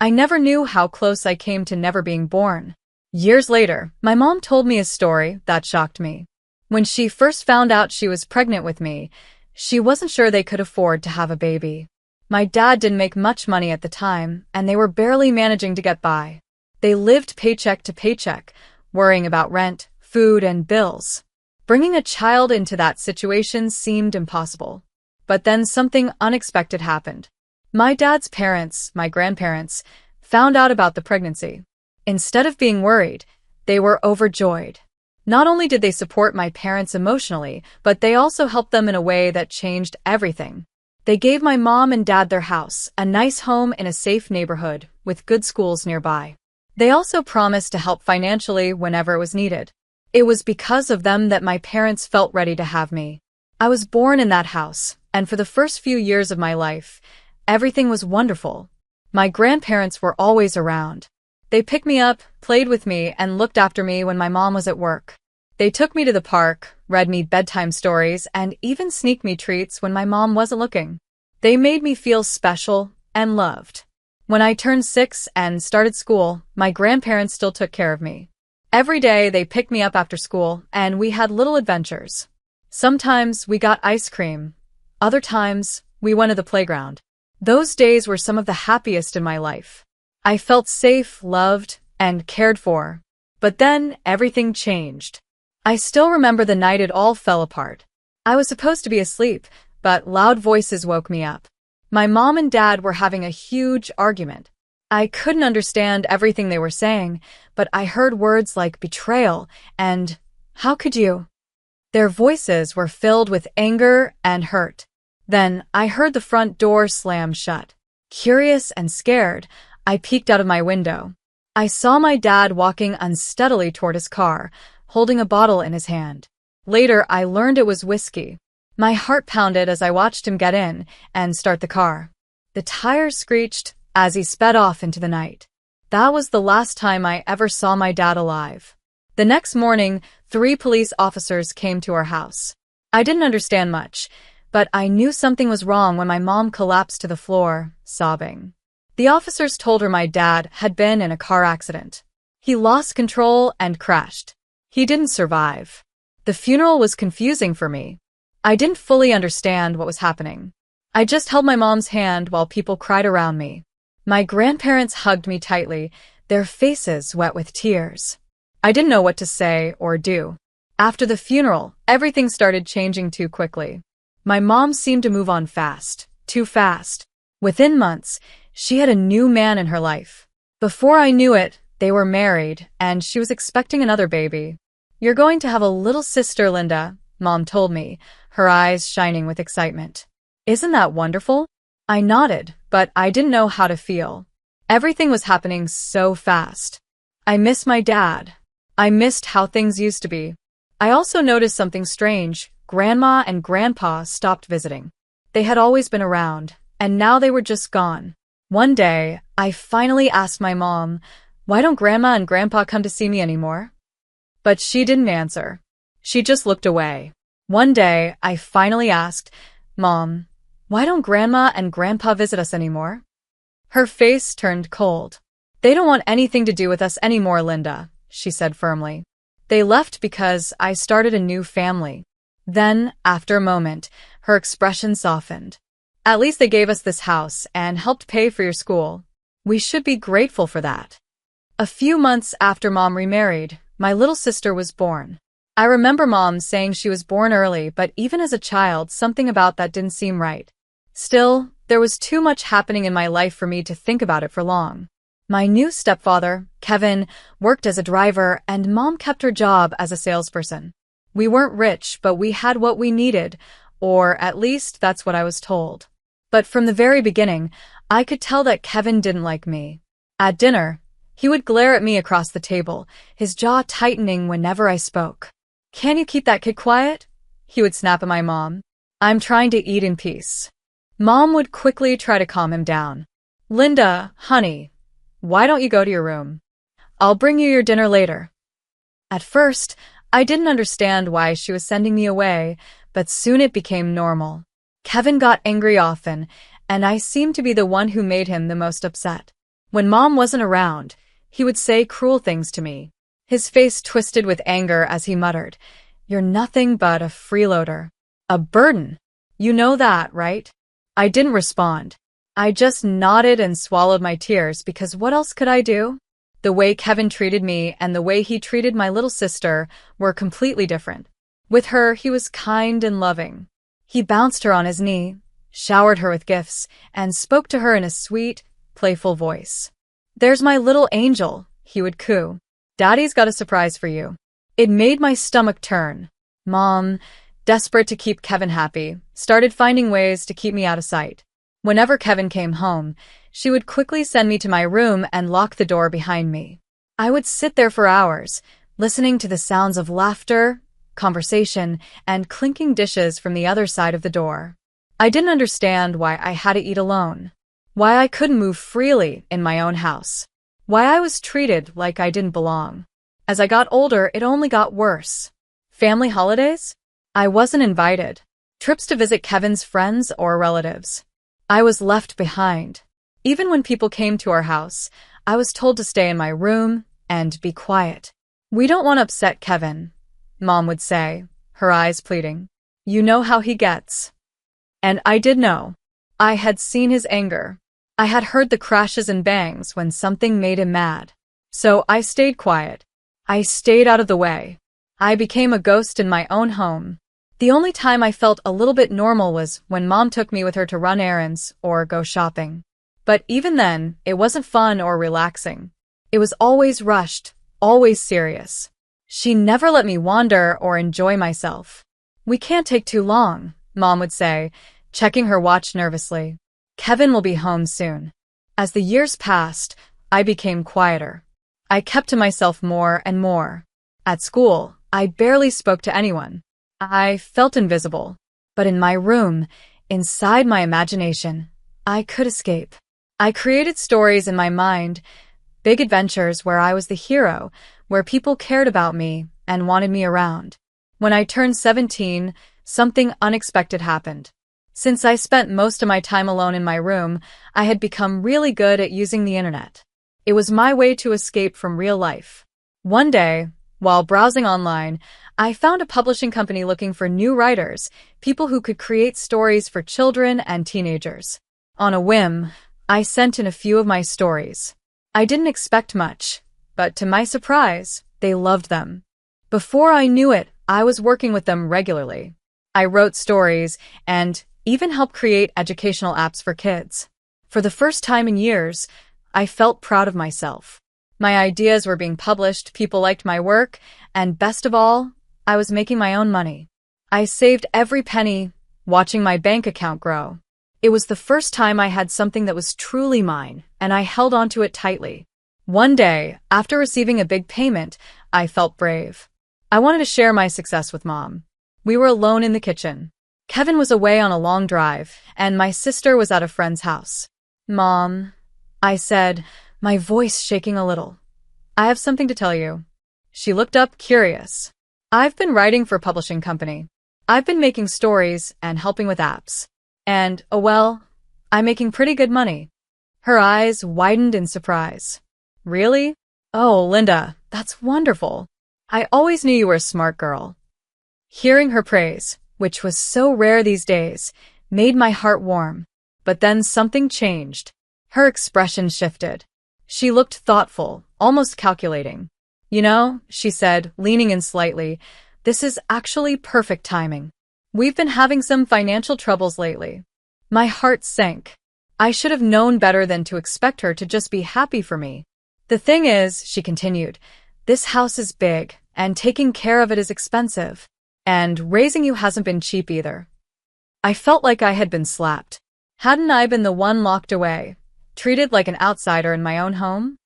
I never knew how close I came to never being born. Years later, my mom told me a story that shocked me. When she first found out she was pregnant with me, she wasn't sure they could afford to have a baby. My dad didn't make much money at the time, and they were barely managing to get by. They lived paycheck to paycheck, worrying about rent, food, and bills. Bringing a child into that situation seemed impossible. But then something unexpected happened. My dad's parents, my grandparents, found out about the pregnancy. Instead of being worried, they were overjoyed. Not only did they support my parents emotionally, but they also helped them in a way that changed everything. They gave my mom and dad their house, a nice home in a safe neighborhood with good schools nearby. They also promised to help financially whenever it was needed. It was because of them that my parents felt ready to have me. I was born in that house, and for the first few years of my life, everything was wonderful. My grandparents were always around. They picked me up, played with me, and looked after me when my mom was at work. They took me to the park, read me bedtime stories, and even sneaked me treats when my mom wasn't looking. They made me feel special and loved. When I turned 6 and started school, my grandparents still took care of me. Every day they picked me up after school, and we had little adventures. Sometimes we got ice cream. Other times, we went to the playground. Those days were some of the happiest in my life. I felt safe, loved, and cared for. But then, everything changed. I still remember the night it all fell apart. I was supposed to be asleep, but loud voices woke me up. My mom and dad were having a huge argument. I couldn't understand everything they were saying, but I heard words like betrayal and, "How could you?" Their voices were filled with anger and hurt. Then, I heard the front door slam shut. Curious and scared, I peeked out of my window. I saw my dad walking unsteadily toward his car, holding a bottle in his hand. Later, I learned it was whiskey. My heart pounded as I watched him get in and start the car. The tires screeched as he sped off into the night. That was the last time I ever saw my dad alive. The next morning, 3 police officers came to our house. I didn't understand much, but I knew something was wrong when my mom collapsed to the floor, sobbing. The officers told her my dad had been in a car accident. He lost control and crashed. He didn't survive. The funeral was confusing for me. I didn't fully understand what was happening. I just held my mom's hand while people cried around me. My grandparents hugged me tightly, their faces wet with tears. I didn't know what to say or do. After the funeral, everything started changing too quickly. My mom seemed to move on fast, too fast. Within months, she had a new man in her life. Before I knew it, they were married, and she was expecting another baby. "You're going to have a little sister, Linda," Mom told me, her eyes shining with excitement. "Isn't that wonderful?" I nodded, but I didn't know how to feel. Everything was happening so fast. I missed my dad. I missed how things used to be. I also noticed something strange. Grandma and Grandpa stopped visiting. They had always been around, and now they were just gone. One day, I finally asked my mom, "Why don't Grandma and Grandpa come to see me anymore?" But she didn't answer. She just looked away. One day, I finally asked, "Mom, why don't Grandma and Grandpa visit us anymore?" Her face turned cold. "They don't want anything to do with us anymore, Linda," she said firmly. "They left because I started a new family." Then, after a moment, her expression softened. "At least they gave us this house and helped pay for your school. We should be grateful for that." A few months after Mom remarried, my little sister was born. I remember Mom saying she was born early, but even as a child, something about that didn't seem right. Still, there was too much happening in my life for me to think about it for long. My new stepfather, Kevin, worked as a driver, and Mom kept her job as a salesperson. We weren't rich, but we had what we needed, or at least that's what I was told. But from the very beginning, I could tell that Kevin didn't like me. At dinner, he would glare at me across the table, his jaw tightening whenever I spoke. "Can you keep that kid quiet?" he would snap at my mom. "I'm trying to eat in peace." Mom would quickly try to calm him down. "Linda, honey, why don't you go to your room? I'll bring you your dinner later." At first, I didn't understand why she was sending me away, but soon it became normal. Kevin got angry often, and I seemed to be the one who made him the most upset. When Mom wasn't around, he would say cruel things to me. His face twisted with anger as he muttered, "You're nothing but a freeloader. A burden. You know that, right?" I didn't respond. I just nodded and swallowed my tears because what else could I do? The way Kevin treated me and the way he treated my little sister were completely different. With her, he was kind and loving. He bounced her on his knee, showered her with gifts, and spoke to her in a sweet, playful voice. "There's my little angel," he would coo. "Daddy's got a surprise for you." It made my stomach turn. Mom, desperate to keep Kevin happy, started finding ways to keep me out of sight. Whenever Kevin came home, she would quickly send me to my room and lock the door behind me. I would sit there for hours, listening to the sounds of laughter, conversation, and clinking dishes from the other side of the door. I didn't understand why I had to eat alone, why I couldn't move freely in my own house, why I was treated like I didn't belong. As I got older, it only got worse. Family holidays? I wasn't invited. Trips to visit Kevin's friends or relatives. I was left behind. Even when people came to our house, I was told to stay in my room and be quiet. "We don't want to upset Kevin," Mom would say, her eyes pleading. "You know how he gets." And I did know. I had seen his anger. I had heard the crashes and bangs when something made him mad. So I stayed quiet. I stayed out of the way. I became a ghost in my own home. The only time I felt a little bit normal was when Mom took me with her to run errands or go shopping. But even then, it wasn't fun or relaxing. It was always rushed, always serious. She never let me wander or enjoy myself. "We can't take too long," Mom would say, checking her watch nervously. "Kevin will be home soon." As the years passed, I became quieter. I kept to myself more and more. At school, I barely spoke to anyone. I felt invisible. But in my room, inside my imagination, I could escape. I created stories in my mind, big adventures where I was the hero, where people cared about me and wanted me around. When I turned 17, something unexpected happened. Since I spent most of my time alone in my room, I had become really good at using the internet. It was my way to escape from real life. One day, while browsing online, I found a publishing company looking for new writers, people who could create stories for children and teenagers. On a whim, I sent in a few of my stories. I didn't expect much, but to my surprise, they loved them. Before I knew it, I was working with them regularly. I wrote stories and even helped create educational apps for kids. For the first time in years, I felt proud of myself. My ideas were being published, people liked my work, and best of all, I was making my own money. I saved every penny, watching my bank account grow. It was the first time I had something that was truly mine, and I held onto it tightly. One day, after receiving a big payment, I felt brave. I wanted to share my success with Mom. We were alone in the kitchen. Kevin was away on a long drive, and my sister was at a friend's house. "Mom," I said, my voice shaking a little, "I have something to tell you." She looked up, curious. "I've been writing for a publishing company. I've been making stories and helping with apps. And, oh well, I'm making pretty good money." Her eyes widened in surprise. "Really? Oh, Linda, that's wonderful. I always knew you were a smart girl." Hearing her praise, which was so rare these days, made my heart warm. But then something changed. Her expression shifted. She looked thoughtful, almost calculating. "You know," she said, leaning in slightly, "this is actually perfect timing. We've been having some financial troubles lately." My heart sank. I should have known better than to expect her to just be happy for me. "The thing is," she continued, "this house is big, and taking care of it is expensive. And raising you hasn't been cheap either." I felt like I had been slapped. Hadn't I been the one locked away, treated like an outsider in my own home?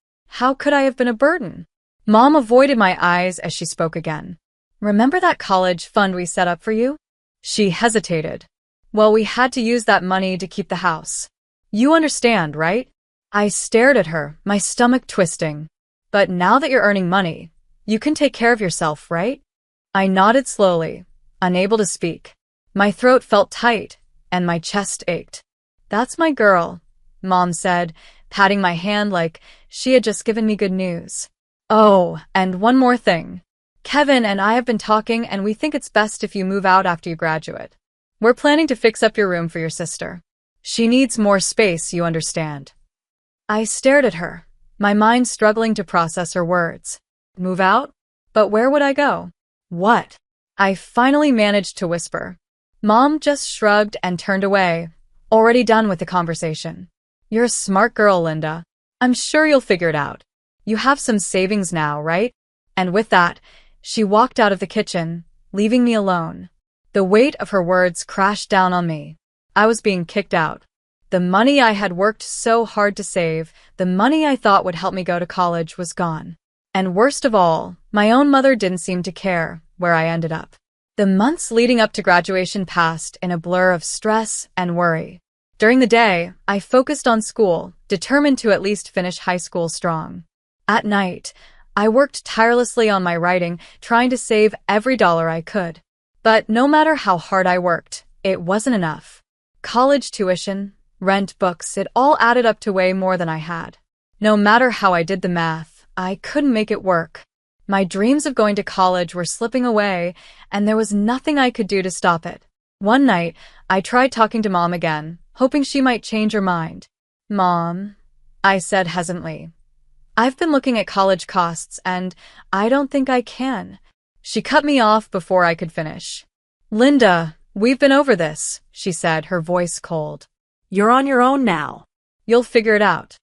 How could I have been a burden? Mom avoided my eyes as she spoke again. "Remember that college fund we set up for you?" She hesitated. "Well, we had to use that money to keep the house. You understand, right?" I stared at her, my stomach twisting. "But now that you're earning money, you can take care of yourself, right?" I nodded slowly, unable to speak. My throat felt tight, and my chest ached. "That's my girl," Mom said, patting my hand like she had just given me good news. Oh, and one more thing. Kevin and I have been talking and we think it's best if you move out after you graduate. We're planning to fix up your room for your sister. She needs more space, you understand. I stared at her, my mind struggling to process her words. Move out? But where would I go? What? I finally managed to whisper. Mom just shrugged and turned away, already done with the conversation. You're a smart girl, Linda. I'm sure you'll figure it out. You have some savings now, right? And with that, she walked out of the kitchen, leaving me alone. The weight of her words crashed down on me. I was being kicked out. The money I had worked so hard to save, the money I thought would help me go to college, was gone. And worst of all, my own mother didn't seem to care where I ended up. The months leading up to graduation passed in a blur of stress and worry. During the day, I focused on school, determined to at least finish high school strong. At night, I worked tirelessly on my writing, trying to save every dollar I could. But no matter how hard I worked, it wasn't enough. College tuition, rent, books, it all added up to way more than I had. No matter how I did the math, I couldn't make it work. My dreams of going to college were slipping away, and there was nothing I could do to stop it. One night, I tried talking to Mom again, hoping she might change her mind. Mom, I said hesitantly, I've been looking at college costs, and I don't think I can. She cut me off before I could finish. Linda, we've been over this, she said, her voice cold. You're on your own now. You'll figure it out.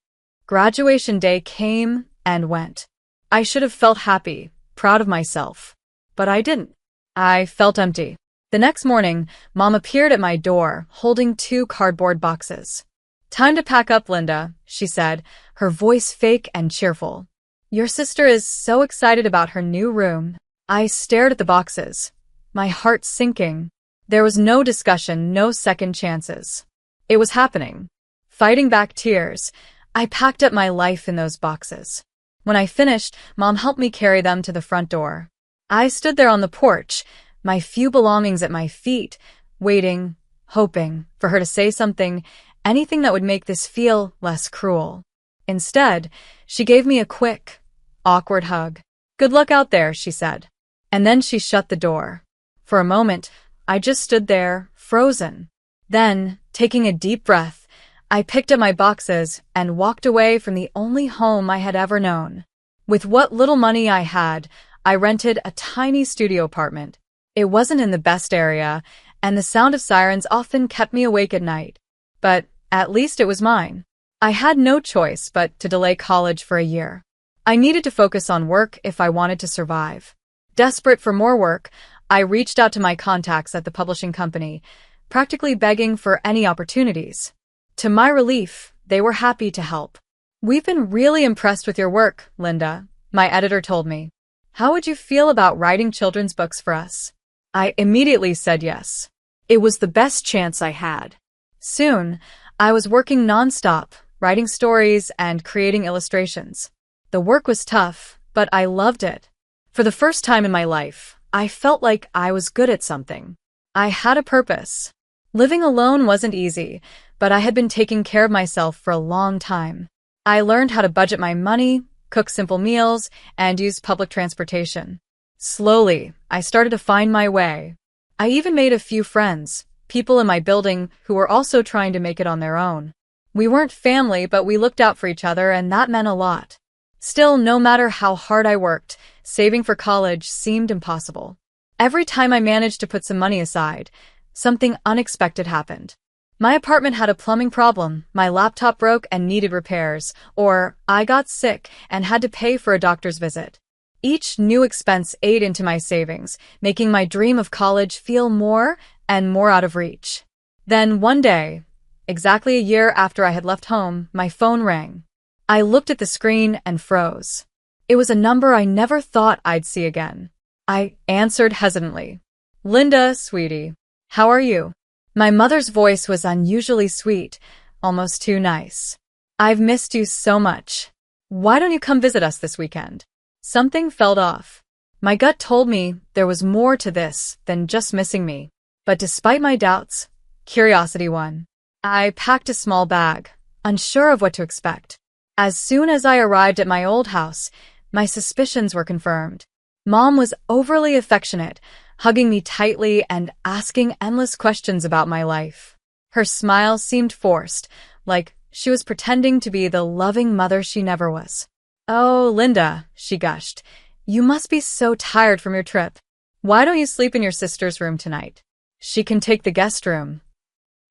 Graduation day came and went. I should have felt happy, proud of myself. But I didn't. I felt empty. The next morning, Mom appeared at my door, holding 2 cardboard boxes. Time to pack up, Linda, she said, her voice fake and cheerful. Your sister is so excited about her new room. I stared at the boxes, my heart sinking. There was no discussion, no second chances. It was happening. Fighting back tears, I packed up my life in those boxes. When I finished, Mom helped me carry them to the front door. I stood there on the porch, my few belongings at my feet, waiting, hoping for her to say something, anything that would make this feel less cruel. Instead, she gave me a quick, awkward hug. Good luck out there, she said. And then she shut the door. For a moment, I just stood there, frozen. Then, taking a deep breath, I picked up my boxes and walked away from the only home I had ever known. With what little money I had, I rented a tiny studio apartment. It wasn't in the best area, and the sound of sirens often kept me awake at night. But at least it was mine. I had no choice but to delay college for a year. I needed to focus on work if I wanted to survive. Desperate for more work, I reached out to my contacts at the publishing company, practically begging for any opportunities. To my relief, they were happy to help. We've been really impressed with your work, Linda, my editor told me. How would you feel about writing children's books for us? I immediately said yes. It was the best chance I had. Soon, I was working nonstop, writing stories and creating illustrations. The work was tough, but I loved it. For the first time in my life, I felt like I was good at something. I had a purpose. Living alone wasn't easy, but I had been taking care of myself for a long time. I learned how to budget my money, cook simple meals, and use public transportation. Slowly, I started to find my way. I even made a few friends, people in my building who were also trying to make it on their own. We weren't family, but we looked out for each other, and that meant a lot. Still, no matter how hard I worked, saving for college seemed impossible. Every time I managed to put some money aside, something unexpected happened. My apartment had a plumbing problem, my laptop broke and needed repairs, or I got sick and had to pay for a doctor's visit. Each new expense ate into my savings, making my dream of college feel more and more out of reach. Then one day, exactly a year after I had left home, my phone rang. I looked at the screen and froze. It was a number I never thought I'd see again. I answered hesitantly. Linda, sweetie, how are you? My mother's voice was unusually sweet, almost too nice. I've missed you so much. Why don't you come visit us this weekend? Something felt off. My gut told me there was more to this than just missing me. But despite my doubts, curiosity won. I packed a small bag, unsure of what to expect. As soon as I arrived at my old house, my suspicions were confirmed. Mom was overly affectionate, hugging me tightly and asking endless questions about my life. Her smile seemed forced, like she was pretending to be the loving mother she never was. "Oh, Linda," she gushed, "you must be so tired from your trip. Why don't you sleep in your sister's room tonight? She can take the guest room."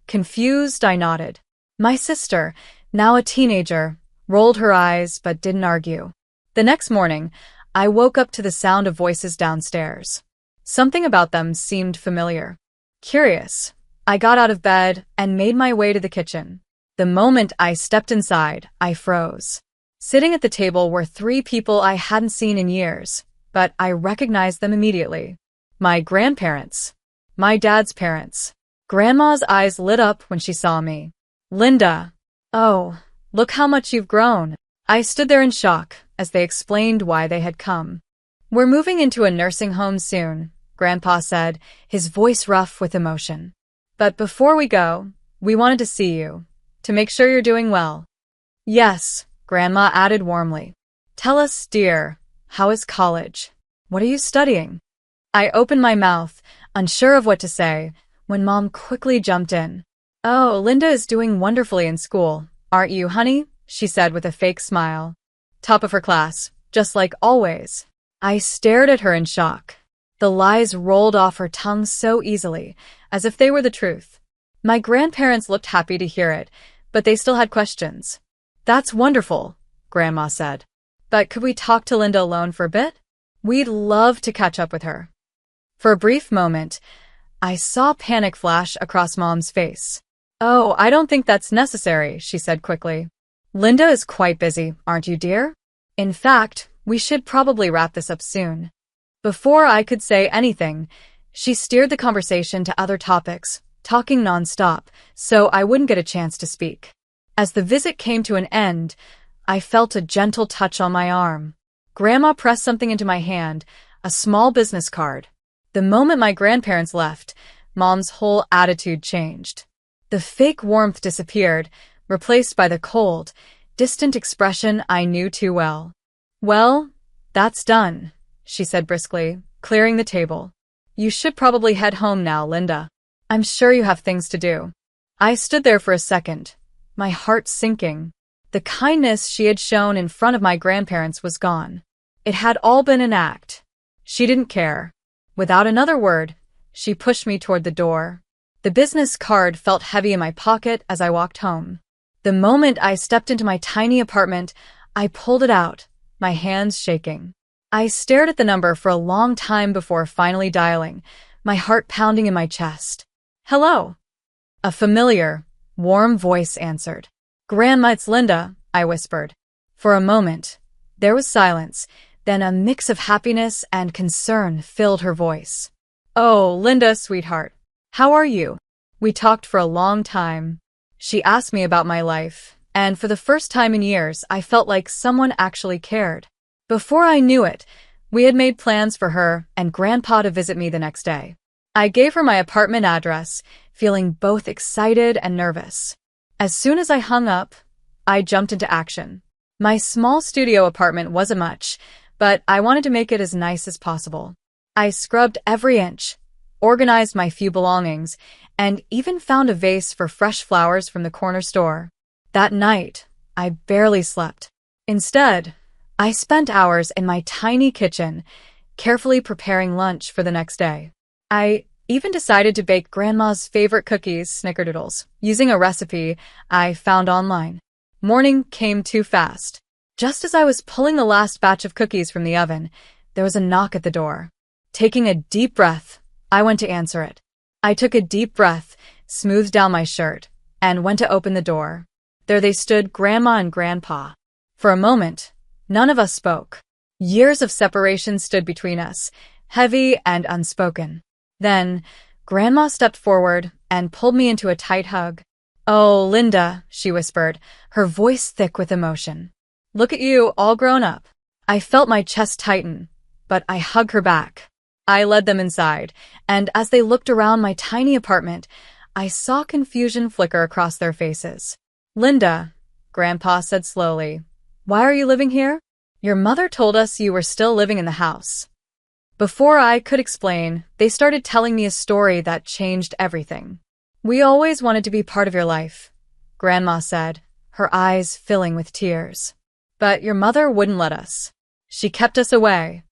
Confused, I nodded. My sister, now a teenager, rolled her eyes but didn't argue. The next morning, I woke up to the sound of voices downstairs. Something about them seemed familiar. Curious, I got out of bed and made my way to the kitchen. The moment I stepped inside, I froze. Sitting at the table were three people I hadn't seen in years, but I recognized them immediately. My grandparents. My dad's parents. Grandma's eyes lit up when she saw me. "Linda. Oh, look how much you've grown." I stood there in shock as they explained why they had come. "We're moving into a nursing home soon," Grandpa said, his voice rough with emotion. "But before we go, we wanted to see you, to make sure you're doing well." "Yes," Grandma added warmly. "Tell us, dear, how is college? What are you studying?" I opened my mouth, unsure of what to say, when Mom quickly jumped in. "Oh, Linda is doing wonderfully in school, aren't you, honey?" she said with a fake smile. "Top of her class, just like always." I stared at her in shock. The lies rolled off her tongue so easily, as if they were the truth. My grandparents looked happy to hear it, but they still had questions. "That's wonderful," Grandma said. "But could we talk to Linda alone for a bit? We'd love to catch up with her." For a brief moment, I saw panic flash across Mom's face. "Oh, I don't think that's necessary," she said quickly. "Linda is quite busy, aren't you, dear? In fact, we should probably wrap this up soon." Before I could say anything, she steered the conversation to other topics, talking nonstop, so I wouldn't get a chance to speak. As the visit came to an end, I felt a gentle touch on my arm. Grandma pressed something into my hand, a small business card. The moment my grandparents left, Mom's whole attitude changed. The fake warmth disappeared, replaced by the cold, distant expression I knew too well. "Well, that's done," she said briskly, clearing the table. "You should probably head home now, Linda. I'm sure you have things to do." I stood there for a second, my heart sinking. The kindness she had shown in front of my grandparents was gone. It had all been an act. She didn't care. Without another word, she pushed me toward the door. The business card felt heavy in my pocket as I walked home. The moment I stepped into my tiny apartment, I pulled it out, my hands shaking. I stared at the number for a long time before finally dialing, my heart pounding in my chest. "Hello." A familiar, warm voice answered. "Grandma, it's Linda," I whispered. For a moment, there was silence, then a mix of happiness and concern filled her voice. "Oh, Linda, sweetheart. How are you?" We talked for a long time. She asked me about my life, and for the first time in years, I felt like someone actually cared. Before I knew it, we had made plans for her and Grandpa to visit me the next day. I gave her my apartment address, feeling both excited and nervous. As soon as I hung up, I jumped into action. My small studio apartment wasn't much, but I wanted to make it as nice as possible. I scrubbed every inch, organized my few belongings, and even found a vase for fresh flowers from the corner store. That night, I barely slept. Instead, I spent hours in my tiny kitchen, carefully preparing lunch for the next day. I even decided to bake Grandma's favorite cookies, snickerdoodles, using a recipe I found online. Morning came too fast. Just as I was pulling the last batch of cookies from the oven, there was a knock at the door. Taking a deep breath, I went to answer it. I took a deep breath, smoothed down my shirt, and went to open the door. There they stood, Grandma and Grandpa. For a moment, none of us spoke. Years of separation stood between us, heavy and unspoken. Then, Grandma stepped forward and pulled me into a tight hug. "Oh, Linda," she whispered, her voice thick with emotion. "Look at you, all grown up." I felt my chest tighten, but I hugged her back. I led them inside, and as they looked around my tiny apartment, I saw confusion flicker across their faces. "Linda," Grandpa said slowly, Why are you living here? Your mother told us you were still living in the house. Before I could explain, they started telling me a story that changed everything. We always wanted to be part of your life, Grandma said, her eyes filling with tears. But your mother wouldn't let us. She kept us away.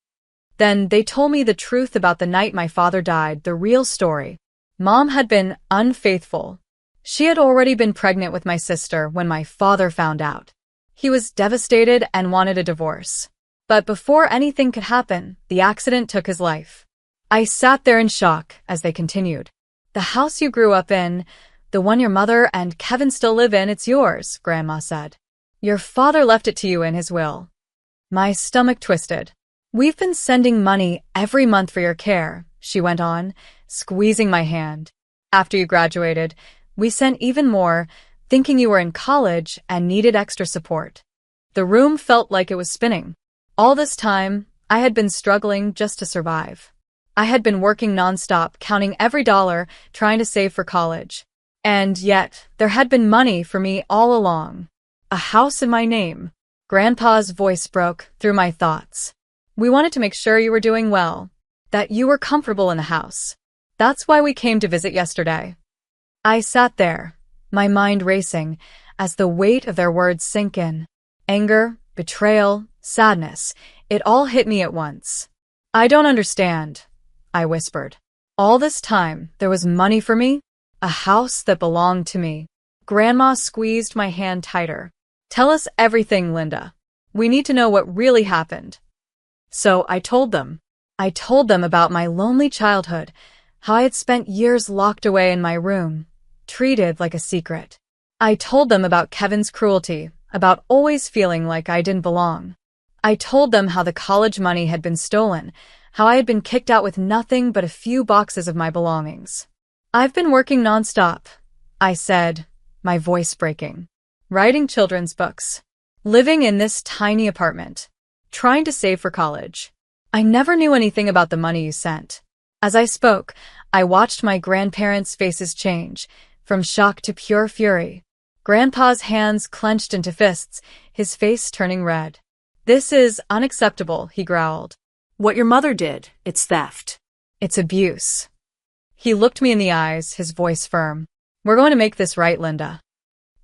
Then they told me the truth about the night my father died, the real story. Mom had been unfaithful. She had already been pregnant with my sister when my father found out. He was devastated and wanted a divorce. But before anything could happen, the accident took his life. I sat there in shock as they continued. The house you grew up in, the one your mother and Kevin still live in, it's yours, Grandma said. Your father left it to you in his will. My stomach twisted. We've been sending money every month for your care, she went on, squeezing my hand. After you graduated, we sent even more, thinking you were in college and needed extra support. The room felt like it was spinning. All this time, I had been struggling just to survive. I had been working nonstop, counting every dollar, trying to save for college. And yet, there had been money for me all along. A house in my name. Grandpa's voice broke through my thoughts. We wanted to make sure you were doing well, that you were comfortable in the house. That's why we came to visit yesterday. I sat there, my mind racing, as the weight of their words sank in. Anger, betrayal, sadness, it all hit me at once. I don't understand, I whispered. All this time, there was money for me? A house that belonged to me. Grandma squeezed my hand tighter. Tell us everything, Linda. We need to know what really happened. So I told them. I told them about my lonely childhood, how I had spent years locked away in my room, treated like a secret. I told them about Kevin's cruelty, about always feeling like I didn't belong. I told them how the college money had been stolen, how I had been kicked out with nothing but a few boxes of my belongings. I've been working nonstop, I said, my voice breaking. Writing children's books. Living in this tiny apartment. Trying to save for college. I never knew anything about the money you sent. As I spoke, I watched my grandparents' faces change, from shock to pure fury. Grandpa's hands clenched into fists, his face turning red. This is unacceptable, he growled. What your mother did, it's theft. It's abuse. He looked me in the eyes, his voice firm. We're going to make this right, Linda.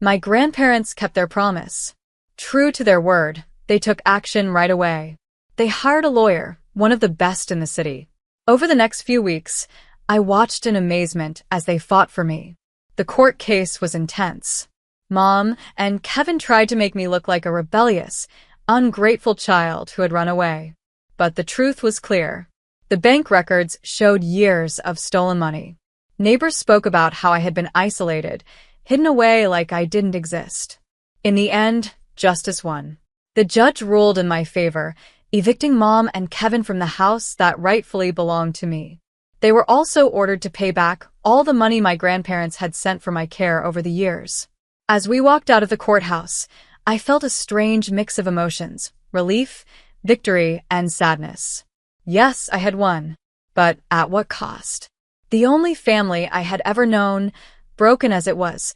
My grandparents kept their promise. True to their word, they took action right away. They hired a lawyer, one of the best in the city. Over the next few weeks, I watched in amazement as they fought for me. The court case was intense. Mom and Kevin tried to make me look like a rebellious, ungrateful child who had run away. But the truth was clear. The bank records showed years of stolen money. Neighbors spoke about how I had been isolated, hidden away like I didn't exist. In the end, justice won. The judge ruled in my favor, evicting Mom and Kevin from the house that rightfully belonged to me. They were also ordered to pay back all the money my grandparents had sent for my care over the years. As we walked out of the courthouse, I felt a strange mix of emotions, relief, victory, and sadness. Yes, I had won, but at what cost? The only family I had ever known, broken as it was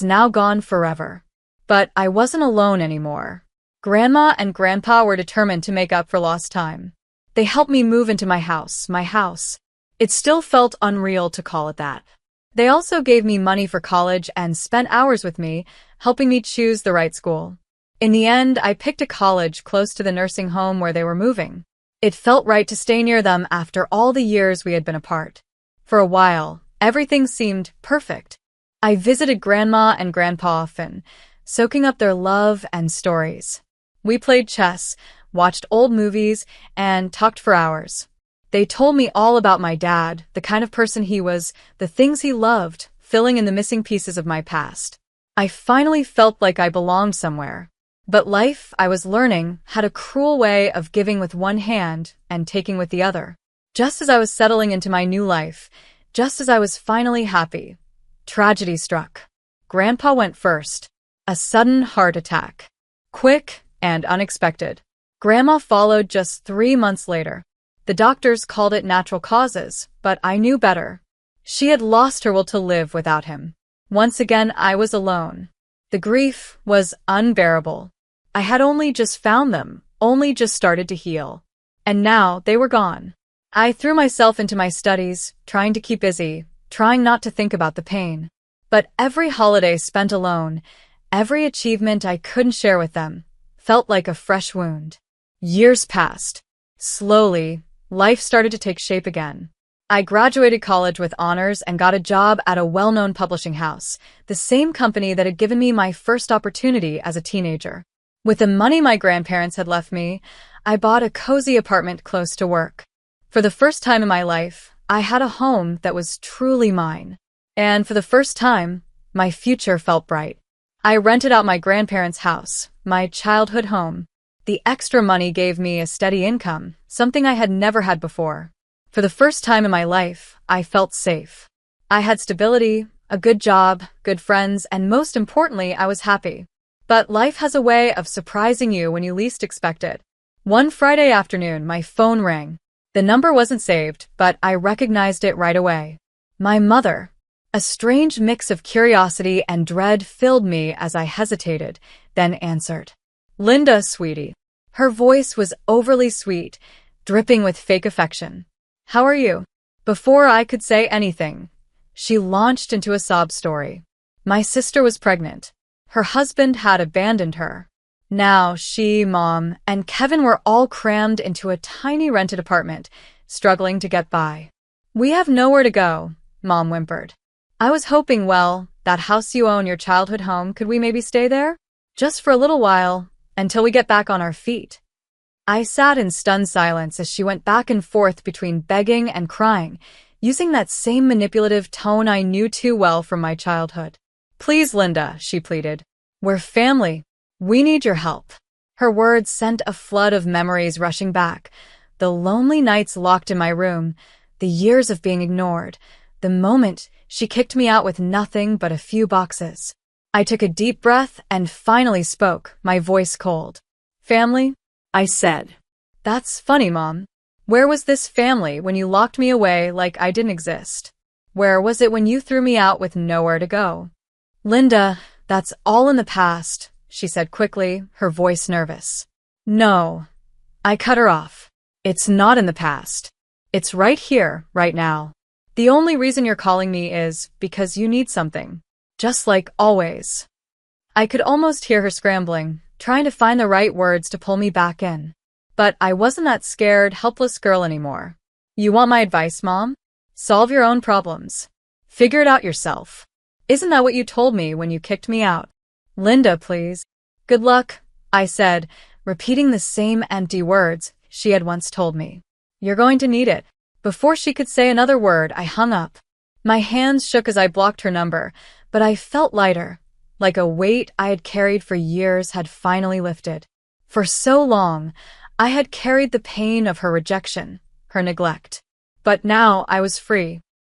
now gone forever. But I wasn't alone anymore. Grandma and Grandpa were determined to make up for lost time. They helped me move into my house. It still felt unreal to call it that. They also gave me money for college and spent hours with me, helping me choose the right school. In the end, I picked a college close to the nursing home where they were moving. It felt right to stay near them after all the years we had been apart. For a while, everything seemed perfect. I visited Grandma and Grandpa often, soaking up their love and stories. We played chess, watched old movies, and talked for hours. They told me all about my dad, the kind of person he was, the things he loved, filling in the missing pieces of my past. I finally felt like I belonged somewhere. But life, I was learning, had a cruel way of giving with one hand and taking with the other. Just as I was settling into my new life, just as I was finally happy, tragedy struck. Grandpa went first. A sudden heart attack. Quick and unexpected. Grandma followed just 3 months later. The doctors called it natural causes, but I knew better. She had lost her will to live without him. Once again, I was alone. The grief was unbearable. I had only just found them, only just started to heal. And now they were gone. I threw myself into my studies, trying to keep busy, trying not to think about the pain. But every holiday spent alone, every achievement I couldn't share with them, felt like a fresh wound. Years passed. Slowly, life started to take shape again. I graduated college with honors and got a job at a well-known publishing house, the same company that had given me my first opportunity as a teenager. With the money my grandparents had left me, I bought a cozy apartment close to work. For the first time in my life, I had a home that was truly mine. And for the first time, my future felt bright. I rented out my grandparents' house, my childhood home. The extra money gave me a steady income, something I had never had before. For the first time in my life, I felt safe. I had stability, a good job, good friends, and most importantly, I was happy. But life has a way of surprising you when you least expect it. One Friday afternoon, my phone rang. The number wasn't saved, but I recognized it right away. My mother. A strange mix of curiosity and dread filled me as I hesitated, then answered. Linda, sweetie. Her voice was overly sweet, dripping with fake affection. How are you? Before I could say anything, she launched into a sob story. My sister was pregnant. Her husband had abandoned her. Now she, Mom, and Kevin were all crammed into a tiny rented apartment, struggling to get by. We have nowhere to go, Mom whimpered. I was hoping, well, that house you own, your childhood home, could we maybe stay there? Just for a little while, until we get back on our feet. I sat in stunned silence as she went back and forth between begging and crying, using that same manipulative tone I knew too well from my childhood. Please, Linda, she pleaded. We're family. We need your help. Her words sent a flood of memories rushing back. The lonely nights locked in my room, the years of being ignored, the moment she kicked me out with nothing but a few boxes. I took a deep breath and finally spoke, my voice cold. Family? I said. That's funny, Mom. Where was this family when you locked me away like I didn't exist? Where was it when you threw me out with nowhere to go? Linda, that's all in the past, she said quickly, her voice nervous. No. I cut her off. It's not in the past. It's right here, right now. The only reason you're calling me is because you need something. Just like always. I could almost hear her scrambling, trying to find the right words to pull me back in. But I wasn't that scared, helpless girl anymore. You want my advice, Mom? Solve your own problems. Figure it out yourself. Isn't that what you told me when you kicked me out? Linda, please. Good luck, I said, repeating the same empty words she had once told me. You're going to need it. Before she could say another word, I hung up. My hands shook as I blocked her number, but I felt lighter, like a weight I had carried for years had finally lifted. For so long, I had carried the pain of her rejection, her neglect. But now I was free.